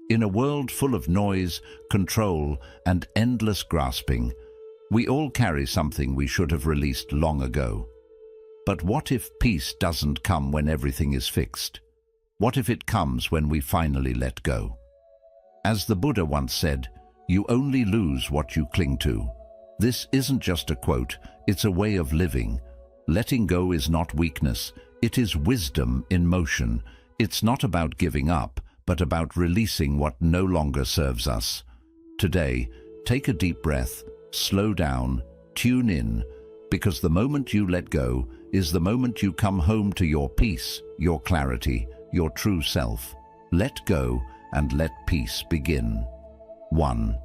In a world full of noise, control, and endless grasping, we all carry something we should have released long ago. But what if peace doesn't come when everything is fixed? What if it comes when we finally let go? As the Buddha once said, "You only lose what you cling to." This isn't just a quote, it's a way of living. Letting go is not weakness, it is wisdom in motion. It's not about giving up, but about releasing what no longer serves us. Today, take a deep breath, slow down, tune in, because the moment you let go is the moment you come home to your peace, your clarity, your true self. Let go and let peace begin. 1.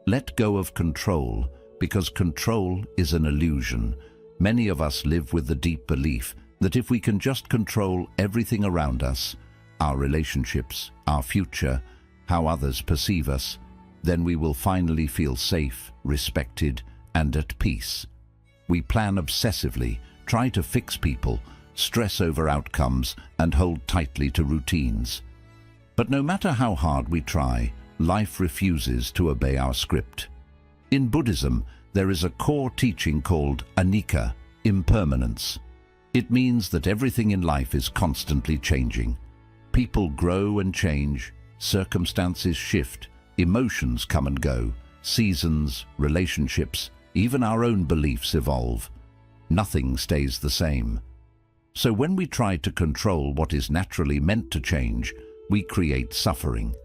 Let go of control, because control is an illusion. Many of us live with the deep belief that if we can just control everything around us, our relationships, our future, how others perceive us, then we will finally feel safe, respected, and at peace. We plan obsessively, try to fix people, stress over outcomes, and hold tightly to routines. But no matter how hard we try, life refuses to obey our script. In Buddhism, there is a core teaching called anicca, impermanence. It means that everything in life is constantly changing. People grow and change, circumstances shift, emotions come and go, seasons, relationships, even our own beliefs evolve. Nothing stays the same. So when we try to control what is naturally meant to change, we create suffering.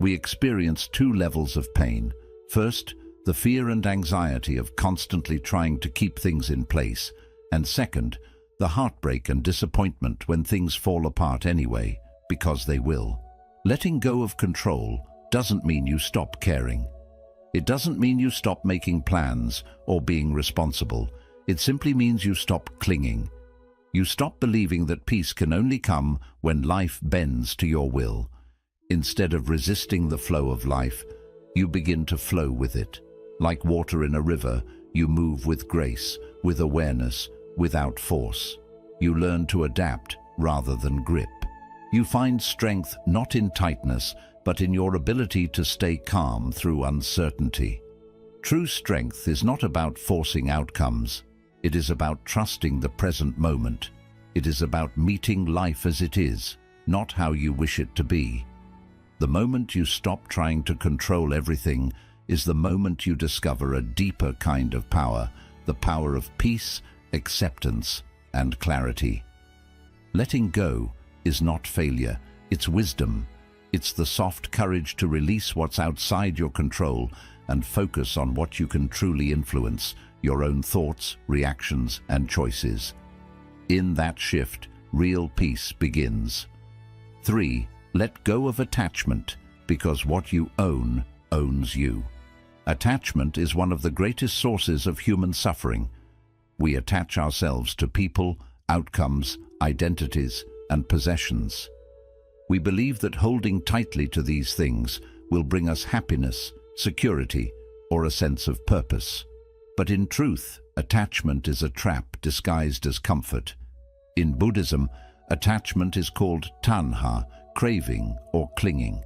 We experience two levels of pain. First, the fear and anxiety of constantly trying to keep things in place, and second, the heartbreak and disappointment when things fall apart anyway, because they will. Letting go of control doesn't mean you stop caring. It doesn't mean you stop making plans or being responsible. It simply means you stop clinging. You stop believing that peace can only come when life bends to your will. Instead of resisting the flow of life, you begin to flow with it. Like water in a river, you move with grace, with awareness, without force. You learn to adapt rather than grip. You find strength not in tightness, but in your ability to stay calm through uncertainty. True strength is not about forcing outcomes. It is about trusting the present moment. It is about meeting life as it is, not how you wish it to be. The moment you stop trying to control everything is the moment you discover a deeper kind of power, the power of peace, acceptance, and clarity. Letting go is not failure, it's wisdom. It's the soft courage to release what's outside your control and focus on what you can truly influence, your own thoughts, reactions, and choices. In that shift, real peace begins. 3. Let go of attachment, because what you own owns you. Attachment is one of the greatest sources of human suffering. We attach ourselves to people, outcomes, identities, and possessions. We believe that holding tightly to these things will bring us happiness, security, or a sense of purpose. But in truth, attachment is a trap disguised as comfort. In Buddhism, attachment is called tanha, craving or clinging.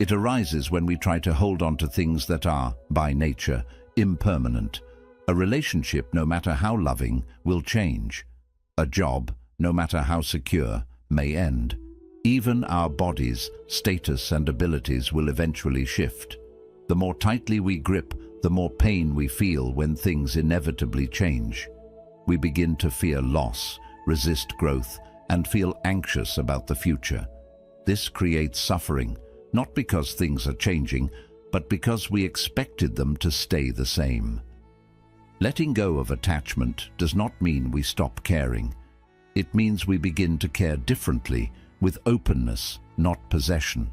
It arises when we try to hold on to things that are, by nature, impermanent. A relationship, no matter how loving, will change. A job, no matter how secure, may end. Even our bodies, status, and abilities will eventually shift. The more tightly we grip, the more pain we feel when things inevitably change. We begin to fear loss, resist growth, and feel anxious about the future. This creates suffering, not because things are changing, but because we expected them to stay the same. Letting go of attachment does not mean we stop caring. It means we begin to care differently, with openness, not possession.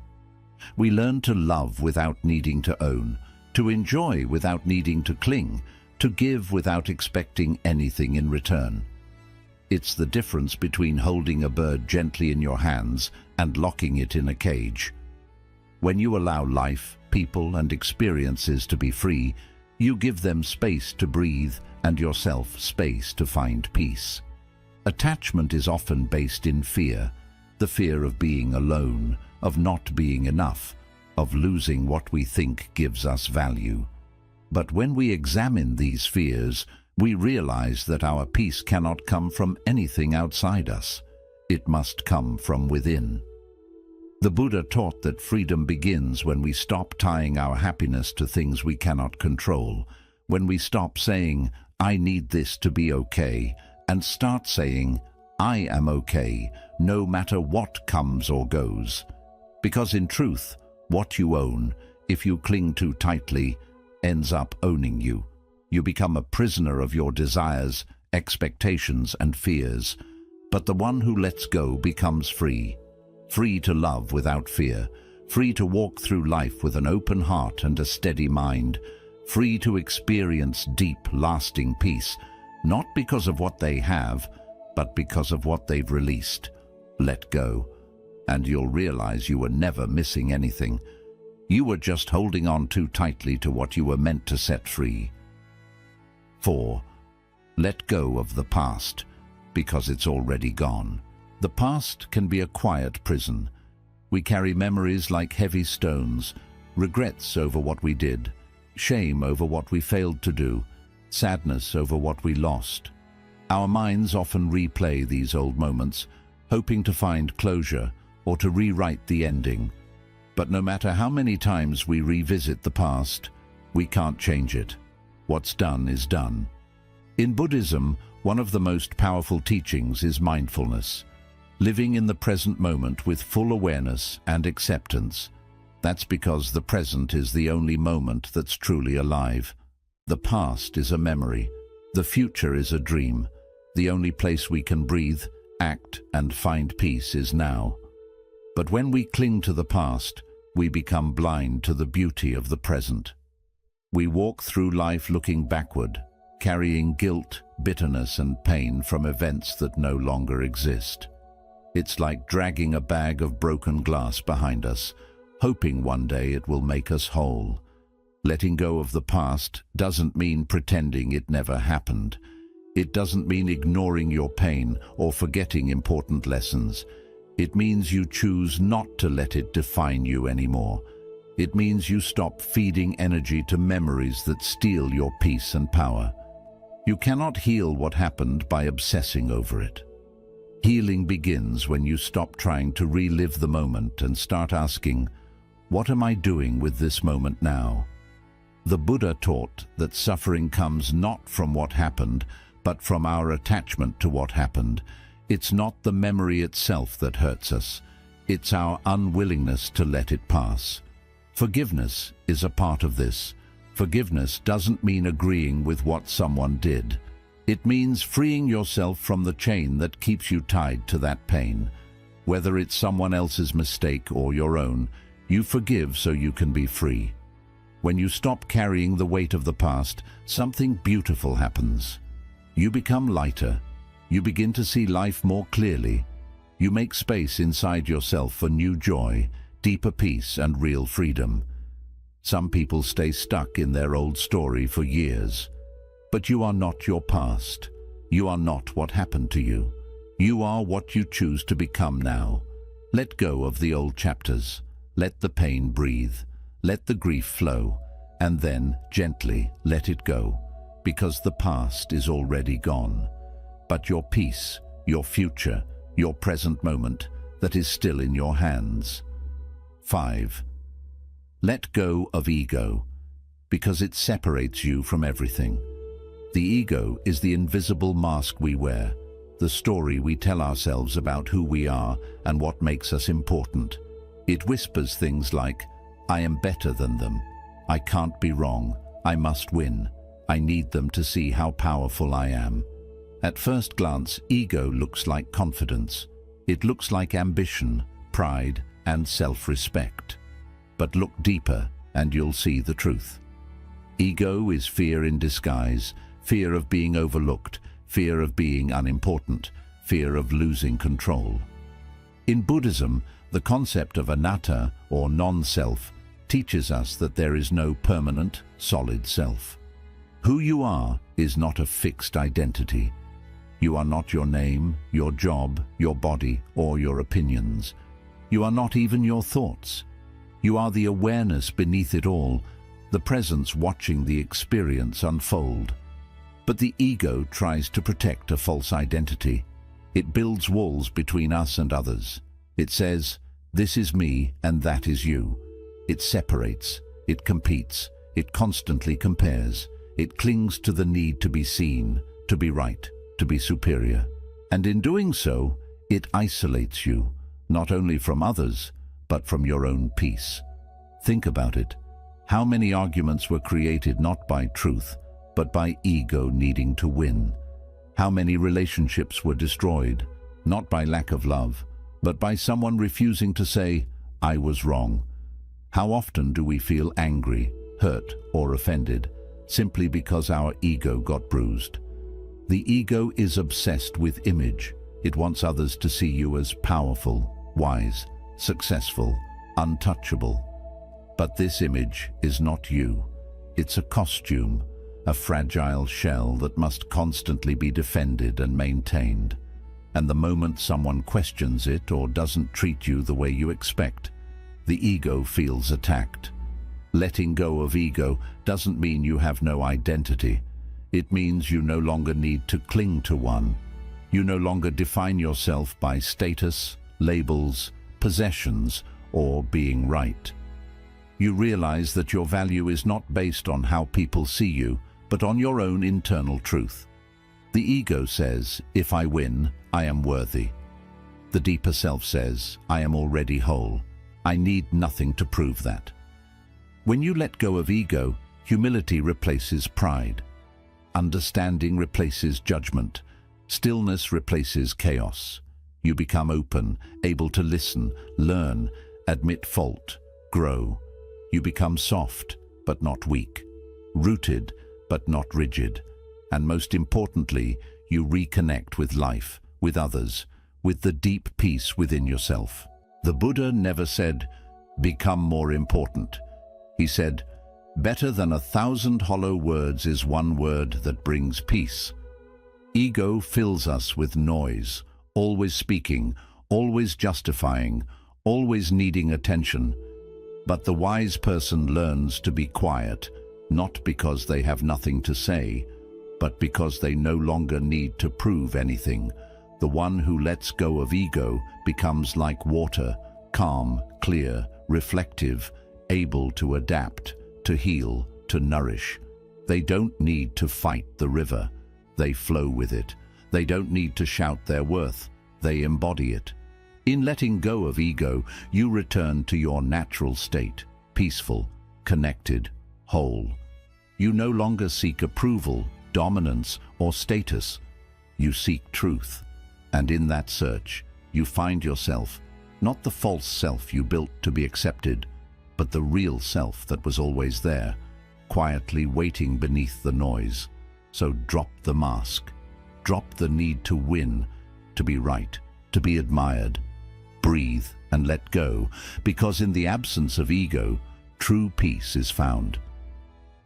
We learn to love without needing to own, to enjoy without needing to cling, to give without expecting anything in return. It's the difference between holding a bird gently in your hands and locking it in a cage. When you allow life, people, and experiences to be free, you give them space to breathe and yourself space to find peace. Attachment is often based in fear, the fear of being alone, of not being enough, of losing what we think gives us value. But when we examine these fears, we realize that our peace cannot come from anything outside us. It must come from within. The Buddha taught that freedom begins when we stop tying our happiness to things we cannot control, when we stop saying, "I need this to be okay," and start saying, "I am okay, no matter what comes or goes." Because in truth, what you own, if you cling too tightly, ends up owning you. You become a prisoner of your desires, expectations, and fears. But the one who lets go becomes free. Free to love without fear. Free to walk through life with an open heart and a steady mind. Free to experience deep, lasting peace, not because of what they have, but because of what they've released. Let go, and you'll realize you were never missing anything. You were just holding on too tightly to what you were meant to set free. 4. Let go of the past, because it's already gone. The past can be a quiet prison. We carry memories like heavy stones, regrets over what we did, shame over what we failed to do, sadness over what we lost. Our minds often replay these old moments, hoping to find closure or to rewrite the ending. But no matter how many times we revisit the past, we can't change it. What's done is done. In Buddhism, one of the most powerful teachings is mindfulness, living in the present moment with full awareness and acceptance. That's because the present is the only moment that's truly alive. The past is a memory. The future is a dream. The only place we can breathe, act, and find peace is now. But when we cling to the past, we become blind to the beauty of the present. We walk through life looking backward, carrying guilt, bitterness, and pain from events that no longer exist. It's like dragging a bag of broken glass behind us, hoping one day it will make us whole. Letting go of the past doesn't mean pretending it never happened. It doesn't mean ignoring your pain or forgetting important lessons. It means you choose not to let it define you anymore. It means you stop feeding energy to memories that steal your peace and power. You cannot heal what happened by obsessing over it. Healing begins when you stop trying to relive the moment and start asking, "What am I doing with this moment now?" The Buddha taught that suffering comes not from what happened, but from our attachment to what happened. It's not the memory itself that hurts us. It's our unwillingness to let it pass. Forgiveness is a part of this. Forgiveness doesn't mean agreeing with what someone did. It means freeing yourself from the chain that keeps you tied to that pain. Whether it's someone else's mistake or your own, you forgive so you can be free. When you stop carrying the weight of the past, something beautiful happens. You become lighter. You begin to see life more clearly. You make space inside yourself for new joy, deeper peace, and real freedom. Some people stay stuck in their old story for years. But you are not your past. You are not what happened to you. You are what you choose to become now. Let go of the old chapters. Let the pain breathe. Let the grief flow. And then, gently, let it go. Because the past is already gone. But your peace, your future, your present moment, that is still in your hands. 5. Let go of ego, because it separates you from everything. The ego is the invisible mask we wear, the story we tell ourselves about who we are and what makes us important. It whispers things like, "I am better than them. I can't be wrong. I must win. I need them to see how powerful I am." At first glance, ego looks like confidence. It looks like ambition, pride, and self-respect. But look deeper and you'll see the truth. Ego is fear in disguise, fear of being overlooked, fear of being unimportant, fear of losing control. In Buddhism, the concept of anatta, or non-self, teaches us that there is no permanent, solid self. Who you are is not a fixed identity. You are not your name, your job, your body, or your opinions. You are not even your thoughts. You are the awareness beneath it all, the presence watching the experience unfold. But the ego tries to protect a false identity. It builds walls between us and others. It says, "This is me and that is you." It separates, it competes, it constantly compares. It clings to the need to be seen, to be right, to be superior. And in doing so, it isolates you, not only from others, but from your own peace. Think about it. How many arguments were created not by truth, but by ego needing to win? How many relationships were destroyed, not by lack of love, but by someone refusing to say, "I was wrong"? How often do we feel angry, hurt, or offended, simply because our ego got bruised? The ego is obsessed with image. It wants others to see you as powerful, wise, successful, untouchable. But this image is not you. It's a costume, a fragile shell that must constantly be defended and maintained. And the moment someone questions it or doesn't treat you the way you expect, the ego feels attacked. Letting go of ego doesn't mean you have no identity. It means you no longer need to cling to one. You no longer define yourself by status, labels, possessions, or being right. You realize that your value is not based on how people see you, but on your own internal truth. The ego says, "If I win, I am worthy." The deeper self says, "I am already whole. I need nothing to prove that." When you let go of ego, humility replaces pride. Understanding replaces judgment. Stillness replaces chaos. You become open, able to listen, learn, admit fault, grow. You become soft, but not weak, rooted, but not rigid. And most importantly, you reconnect with life, with others, with the deep peace within yourself. The Buddha never said, "Become more important." He said, "Better than 1,000 hollow words is one word that brings peace." Ego fills us with noise, always speaking, always justifying, always needing attention. But the wise person learns to be quiet, not because they have nothing to say, but because they no longer need to prove anything. The one who lets go of ego becomes like water, calm, clear, reflective, able to adapt, to heal, to nourish. They don't need to fight the river. They flow with it. They don't need to shout their worth. They embody it. In letting go of ego, you return to your natural state, peaceful, connected, whole. You no longer seek approval, dominance, or status. You seek truth. And in that search, you find yourself, not the false self you built to be accepted, but the real self that was always there, quietly waiting beneath the noise. So drop the mask. Drop the need to win, to be right, to be admired. Breathe and let go, because in the absence of ego, true peace is found.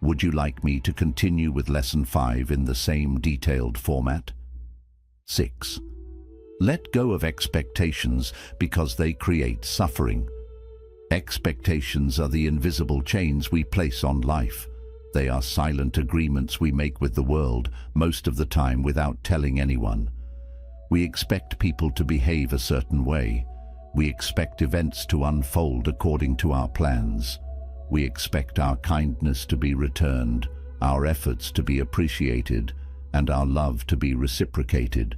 Would you like me to continue with Lesson 5 in the same detailed format? 6. Let go of expectations because they create suffering. Expectations are the invisible chains we place on life. They are silent agreements we make with the world, most of the time without telling anyone. We expect people to behave a certain way. We expect events to unfold according to our plans. We expect our kindness to be returned, our efforts to be appreciated, and our love to be reciprocated.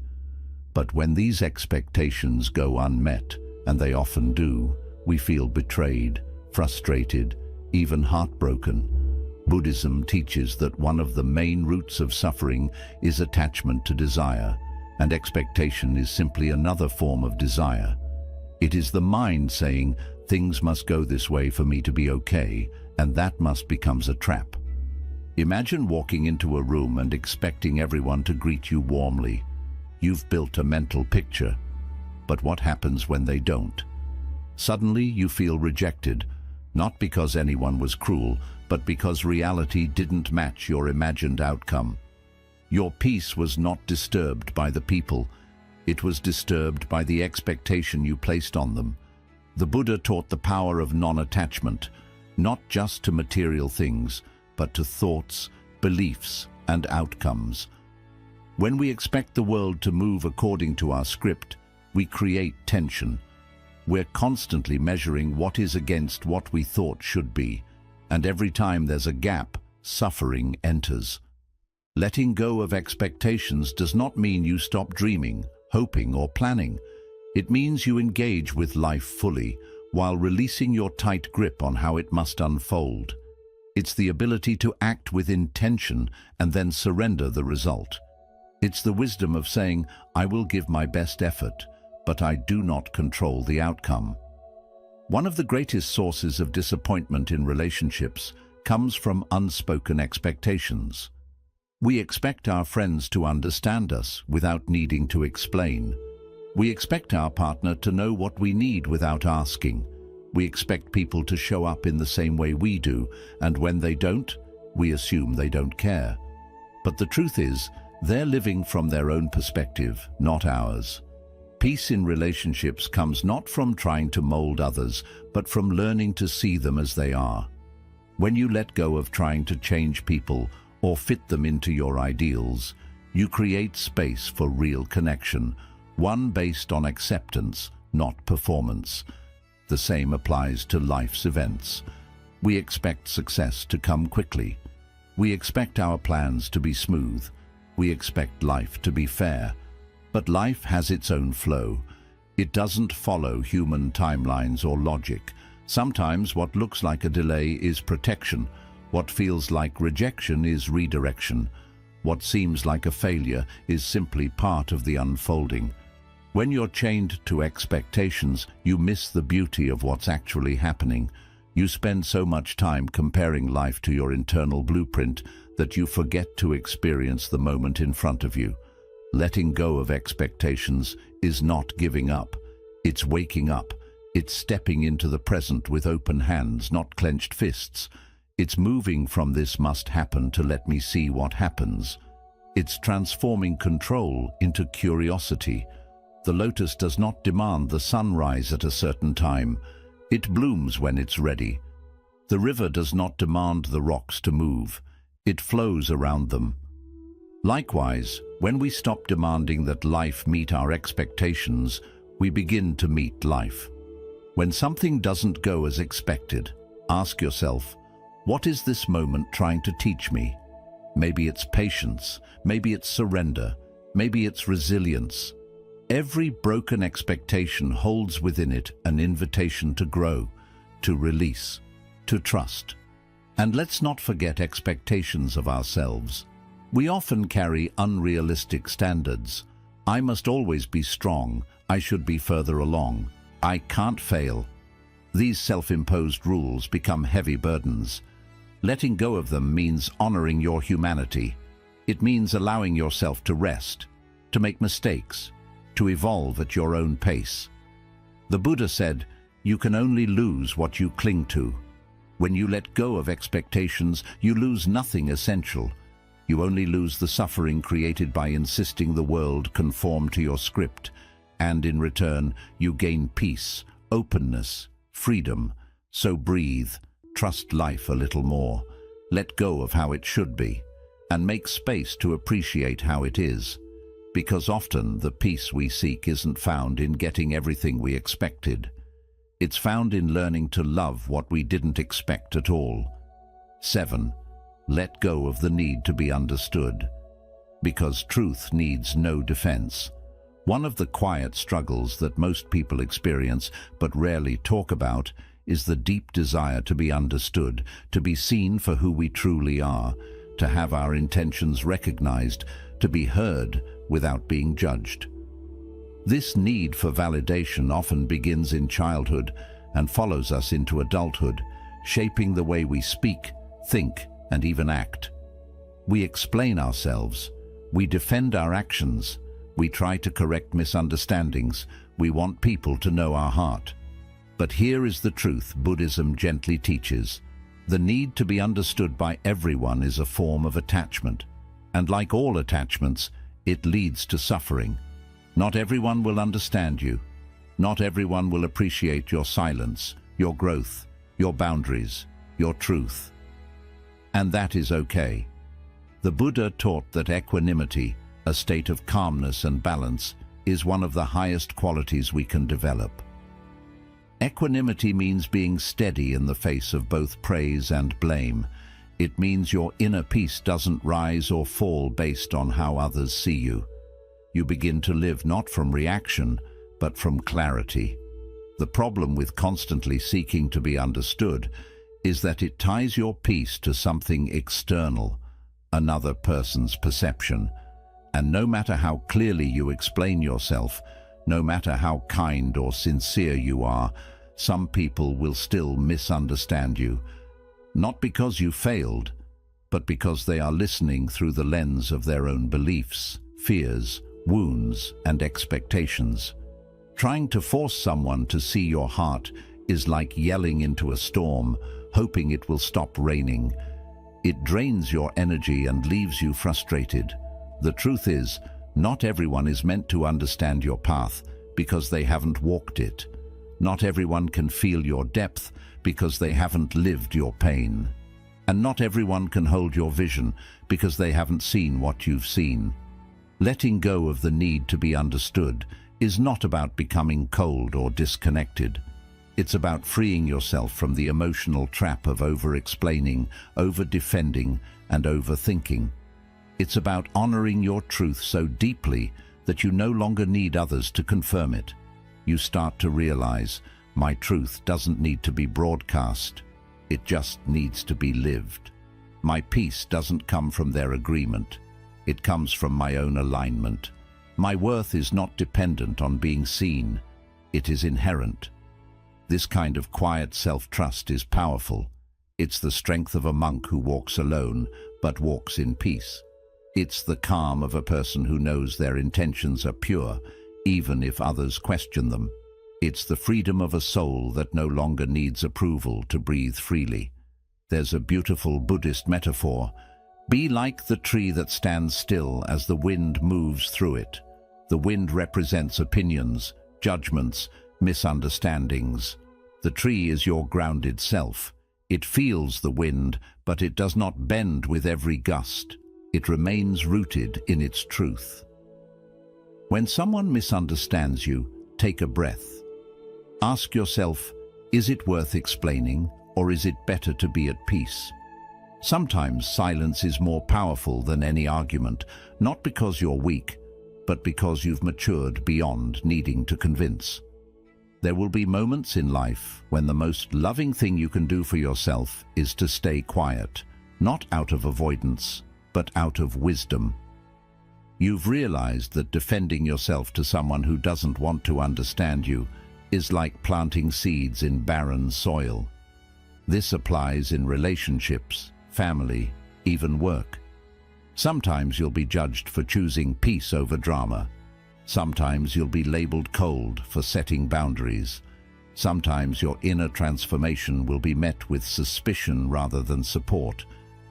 But when these expectations go unmet, and they often do, we feel betrayed, frustrated, even heartbroken. Buddhism teaches that one of the main roots of suffering is attachment to desire, and expectation is simply another form of desire. It is the mind saying, "Things must go this way for me to be okay," and that must becomes a trap. Imagine walking into a room and expecting everyone to greet you warmly. You've built a mental picture, but what happens when they don't? Suddenly you feel rejected, not because anyone was cruel, but because reality didn't match your imagined outcome. Your peace was not disturbed by the people. It was disturbed by the expectation you placed on them. The Buddha taught the power of non-attachment, not just to material things, but to thoughts, beliefs, and outcomes. When we expect the world to move according to our script, we create tension. We're constantly measuring what is against what we thought should be, and every time there's a gap, suffering enters. Letting go of expectations does not mean you stop dreaming, hoping, or planning. It means you engage with life fully, while releasing your tight grip on how it must unfold. It's the ability to act with intention and then surrender the result. It's the wisdom of saying, I will give my best effort, but I do not control the outcome. One of the greatest sources of disappointment in relationships comes from unspoken expectations. We expect our friends to understand us without needing to explain. We expect our partner to know what we need without asking. We expect people to show up in the same way we do, and when they don't, we assume they don't care. But the truth is, they're living from their own perspective, not ours. Peace in relationships comes not from trying to mold others, but from learning to see them as they are. When you let go of trying to change people or fit them into your ideals, you create space for real connection, one based on acceptance, not performance. The same applies to life's events. We expect success to come quickly. We expect our plans to be smooth. We expect life to be fair. But life has its own flow. It doesn't follow human timelines or logic. Sometimes what looks like a delay is protection. What feels like rejection is redirection. What seems like a failure is simply part of the unfolding. When you're chained to expectations, you miss the beauty of what's actually happening. You spend so much time comparing life to your internal blueprint that you forget to experience the moment in front of you. Letting go of expectations is not giving up. It's waking up. It's stepping into the present with open hands, not clenched fists. It's moving from this must happen to let me see what happens. It's transforming control into curiosity. The lotus does not demand the sunrise at a certain time. It blooms when it's ready. The river does not demand the rocks to move. It flows around them. Likewise, when we stop demanding that life meet our expectations, we begin to meet life. When something doesn't go as expected, ask yourself, what is this moment trying to teach me? Maybe it's patience, maybe it's surrender, maybe it's resilience. Every broken expectation holds within it an invitation to grow, to release, to trust. And let's not forget expectations of ourselves. We often carry unrealistic standards. I must always be strong. I should be further along. I can't fail. These self-imposed rules become heavy burdens. Letting go of them means honoring your humanity. It means allowing yourself to rest, to make mistakes, to evolve at your own pace. The Buddha said, you can only lose what you cling to. When you let go of expectations, you lose nothing essential. You only lose the suffering created by insisting the world conform to your script, and in return, you gain peace, openness, freedom. So breathe, trust life a little more, let go of how it should be, and make space to appreciate how it is. Because often the peace we seek isn't found in getting everything we expected. It's found in learning to love what we didn't expect at all. 7. Let go of the need to be understood. Because truth needs no defense. One of the quiet struggles that most people experience but rarely talk about is the deep desire to be understood, to be seen for who we truly are, to have our intentions recognized, to be heard without being judged. This need for validation often begins in childhood and follows us into adulthood, shaping the way we speak, think, and even act. We explain ourselves. We defend our actions. We try to correct misunderstandings. We want people to know our heart. But here is the truth Buddhism gently teaches. The need to be understood by everyone is a form of attachment. And like all attachments, it leads to suffering. Not everyone will understand you. Not everyone will appreciate your silence, your growth, your boundaries, your truth. And that is okay. The Buddha taught that equanimity, a state of calmness and balance, is one of the highest qualities we can develop. Equanimity means being steady in the face of both praise and blame. It means your inner peace doesn't rise or fall based on how others see you. You begin to live not from reaction, but from clarity. The problem with constantly seeking to be understood is that it ties your peace to something external, another person's perception. And no matter how clearly you explain yourself, no matter how kind or sincere you are, some people will still misunderstand you. Not because you failed, but because they are listening through the lens of their own beliefs, fears, wounds, and expectations. Trying to force someone to see your heart is like yelling into a storm, hoping it will stop raining. It drains your energy and leaves you frustrated. The truth is, not everyone is meant to understand your path because they haven't walked it. Not everyone can feel your depth because they haven't lived your pain. And not everyone can hold your vision because they haven't seen what you've seen. Letting go of the need to be understood is not about becoming cold or disconnected. It's about freeing yourself from the emotional trap of over-explaining, over-defending, and overthinking. It's about honoring your truth so deeply that you no longer need others to confirm it. You start to realize, my truth doesn't need to be broadcast. It just needs to be lived. My peace doesn't come from their agreement. It comes from my own alignment. My worth is not dependent on being seen. It is inherent. This kind of quiet self-trust is powerful. It's the strength of a monk who walks alone, but walks in peace. It's the calm of a person who knows their intentions are pure, even if others question them. It's the freedom of a soul that no longer needs approval to breathe freely. There's a beautiful Buddhist metaphor. Be like the tree that stands still as the wind moves through it. The wind represents opinions, judgments, misunderstandings. The tree is your grounded self. It feels the wind, but it does not bend with every gust. It remains rooted in its truth. When someone misunderstands you, take a breath. Ask yourself, is it worth explaining, or is it better to be at peace? Sometimes silence is more powerful than any argument, not because you're weak, but because you've matured beyond needing to convince. There will be moments in life when the most loving thing you can do for yourself is to stay quiet, not out of avoidance, but out of wisdom. You've realized that defending yourself to someone who doesn't want to understand you is like planting seeds in barren soil. This applies in relationships, family, even work. Sometimes you'll be judged for choosing peace over drama. Sometimes you'll be labeled cold for setting boundaries. Sometimes your inner transformation will be met with suspicion rather than support.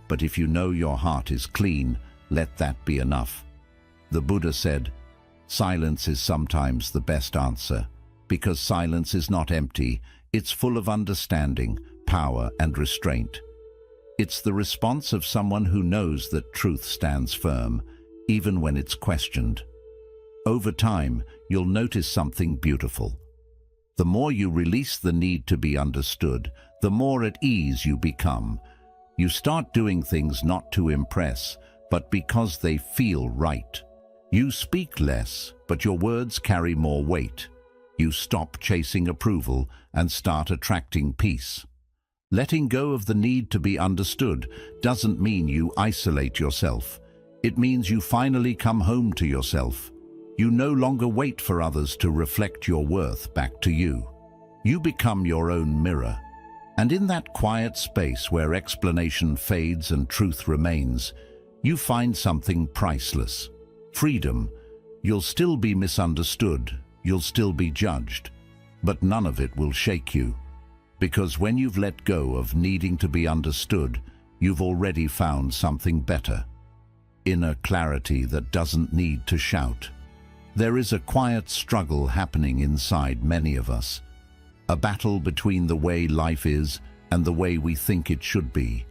But if you know your heart is clean, let that be enough. The Buddha said, silence is sometimes the best answer, because silence is not empty, it's full of understanding, power, and restraint. It's the response of someone who knows that truth stands firm, even when it's questioned. Over time, you'll notice something beautiful. The more you release the need to be understood, the more at ease you become. You start doing things not to impress, but because they feel right. You speak less, but your words carry more weight. You stop chasing approval and start attracting peace. Letting go of the need to be understood doesn't mean you isolate yourself. It means you finally come home to yourself. You no longer wait for others to reflect your worth back to you. You become your own mirror. And in that quiet space where explanation fades and truth remains, you find something priceless. Freedom. You'll still be misunderstood, you'll still be judged, but none of it will shake you. Because when you've let go of needing to be understood, you've already found something better. Inner clarity that doesn't need to shout. There is a quiet struggle happening inside many of us, a battle between the way life is and the way we think it should be.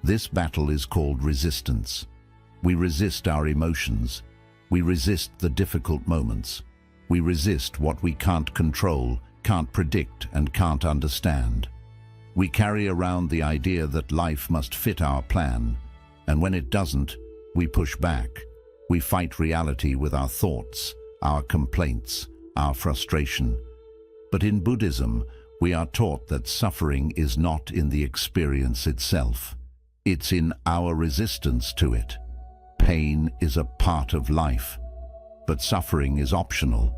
This battle is called resistance. We resist our emotions. We resist the difficult moments. We resist what we can't control, can't predict, and can't understand. We carry around the idea that life must fit our plan, and when it doesn't, we push back. We fight reality with our thoughts, our complaints, our frustration. But in Buddhism, we are taught that suffering is not in the experience itself. It's in our resistance to it. Pain is a part of life, but suffering is optional.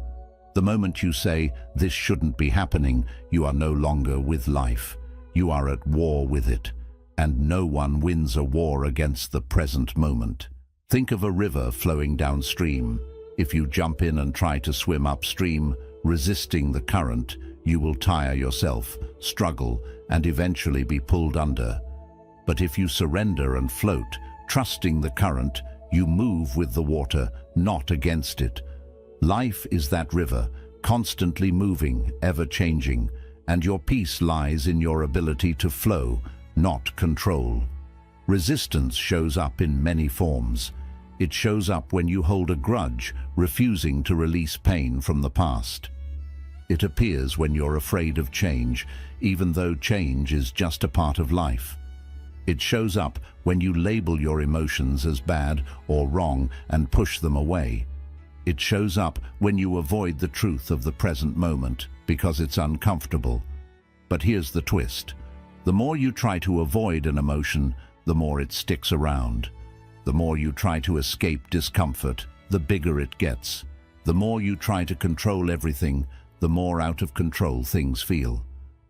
The moment you say, "This shouldn't be happening," you are no longer with life. You are at war with it, and no one wins a war against the present moment. Think of a river flowing downstream. If you jump in and try to swim upstream, resisting the current, you will tire yourself, struggle, and eventually be pulled under. But if you surrender and float, trusting the current, you move with the water, not against it. Life is that river, constantly moving, ever-changing, and your peace lies in your ability to flow, not control. Resistance shows up in many forms. It shows up when you hold a grudge, refusing to release pain from the past. It appears when you're afraid of change, even though change is just a part of life. It shows up when you label your emotions as bad or wrong and push them away. It shows up when you avoid the truth of the present moment because it's uncomfortable. But here's the twist. The more you try to avoid an emotion, the more it sticks around. The more you try to escape discomfort, the bigger it gets. The more you try to control everything, the more out of control things feel.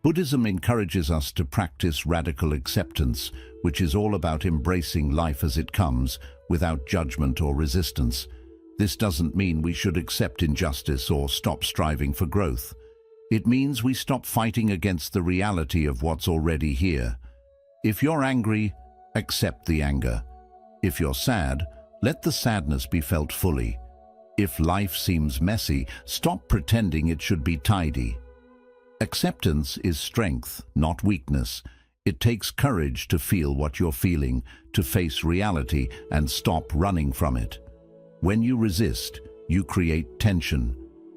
Buddhism encourages us to practice radical acceptance, which is all about embracing life as it comes, without judgment or resistance. This doesn't mean we should accept injustice or stop striving for growth. It means we stop fighting against the reality of what's already here. If you're angry, accept the anger. If you're sad, let the sadness be felt fully. If life seems messy, stop pretending it should be tidy. Acceptance is strength, not weakness. It takes courage to feel what you're feeling, to face reality and stop running from it. When you resist, you create tension.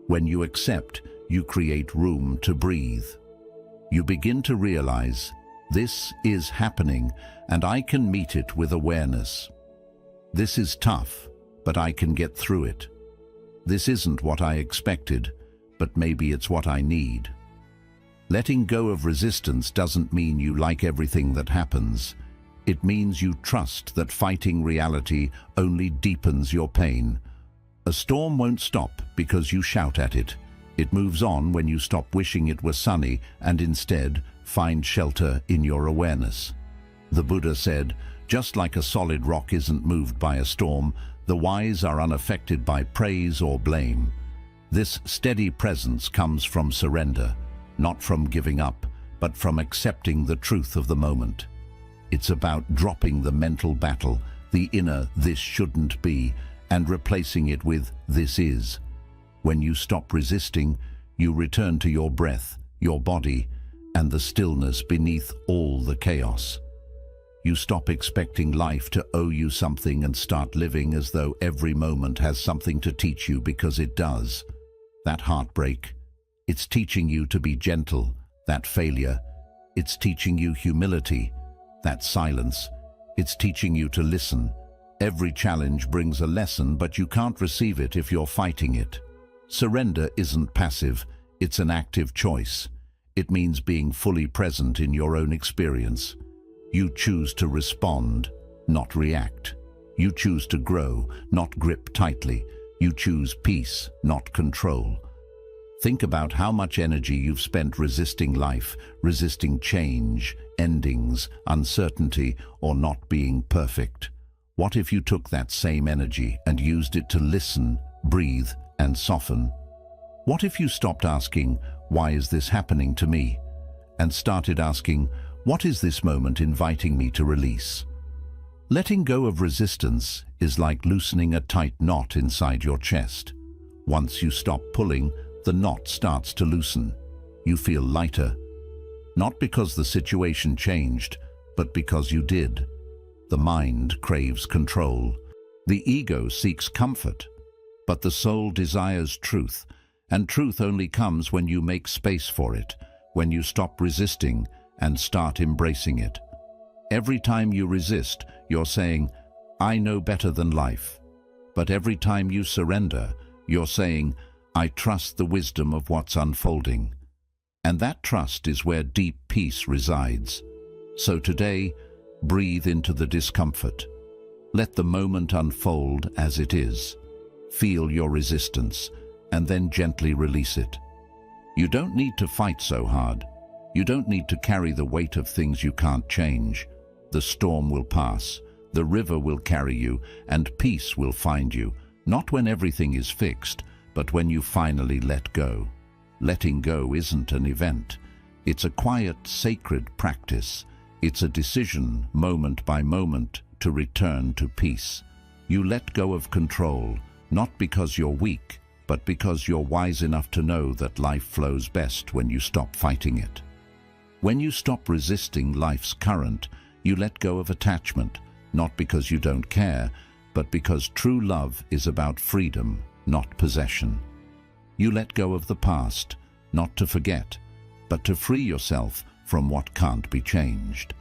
When you accept, you create room to breathe. You begin to realize, this is happening, and I can meet it with awareness. This is tough, but I can get through it. This isn't what I expected, but maybe it's what I need. Letting go of resistance doesn't mean you like everything that happens. It means you trust that fighting reality only deepens your pain. A storm won't stop because you shout at it. It moves on when you stop wishing it were sunny and instead find shelter in your awareness. The Buddha said, just like a solid rock isn't moved by a storm, the wise are unaffected by praise or blame. This steady presence comes from surrender, not from giving up, but from accepting the truth of the moment. It's about dropping the mental battle, the inner "this shouldn't be," and replacing it with "this is." When you stop resisting, you return to your breath, your body, and the stillness beneath all the chaos. You stop expecting life to owe you something and start living as though every moment has something to teach you, because it does. That heartbreak, it's teaching you to be gentle. That failure, it's teaching you humility. That silence, it's teaching you to listen. Every challenge brings a lesson, but you can't receive it if you're fighting it. Surrender isn't passive, it's an active choice. It means being fully present in your own experience. You choose to respond, not react. You choose to grow, not grip tightly. You choose peace, not control. Think about how much energy you've spent resisting life, resisting change, endings, uncertainty, or not being perfect. What if you took that same energy and used it to listen, breathe, and soften? What if you stopped asking, "Why is this happening to me?" and started asking, "What is this moment inviting me to release?" Letting go of resistance is like loosening a tight knot inside your chest. Once you stop pulling, the knot starts to loosen. You feel lighter, not because the situation changed, but because you did. The mind craves control. The ego seeks comfort, but the soul desires truth, and truth only comes when you make space for it, when you stop resisting and start embracing it. Every time you resist, you're saying, "I know better than life." But every time you surrender, you're saying, "I trust the wisdom of what's unfolding." And that trust is where deep peace resides. So today, breathe into the discomfort. Let the moment unfold as it is. Feel your resistance, and then gently release it. You don't need to fight so hard. You don't need to carry the weight of things you can't change. The storm will pass, the river will carry you, and peace will find you, not when everything is fixed, but when you finally let go. Letting go isn't an event. It's a quiet, sacred practice. It's a decision, moment by moment, to return to peace. You let go of control, not because you're weak, but because you're wise enough to know that life flows best when you stop fighting it. When you stop resisting life's current, you let go of attachment, not because you don't care, but because true love is about freedom, not possession. You let go of the past, not to forget, but to free yourself from what can't be changed.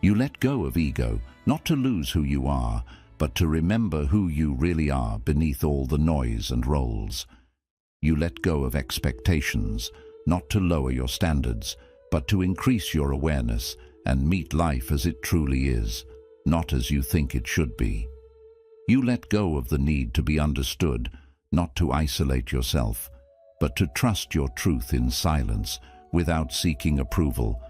You let go of ego, not to lose who you are, but to remember who you really are beneath all the noise and roles. You let go of expectations, not to lower your standards, but to increase your awareness and meet life as it truly is, not as you think it should be. You let go of the need to be understood, not to isolate yourself, but to trust your truth in silence, without seeking approval.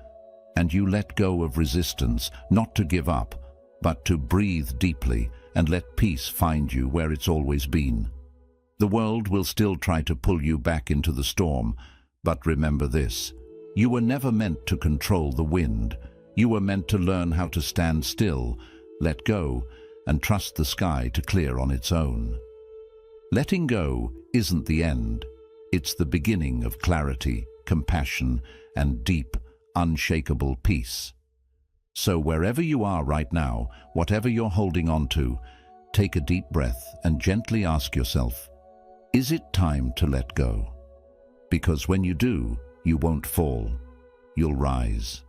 And you let go of resistance, not to give up, but to breathe deeply and let peace find you where it's always been. The world will still try to pull you back into the storm, but remember this: you were never meant to control the wind. You were meant to learn how to stand still, let go, and trust the sky to clear on its own. Letting go isn't the end. It's the beginning of clarity, compassion, and deep, unshakable peace. So wherever you are right now, whatever you're holding on to, take a deep breath and gently ask yourself, is it time to let go? Because when you do, you won't fall, you'll rise.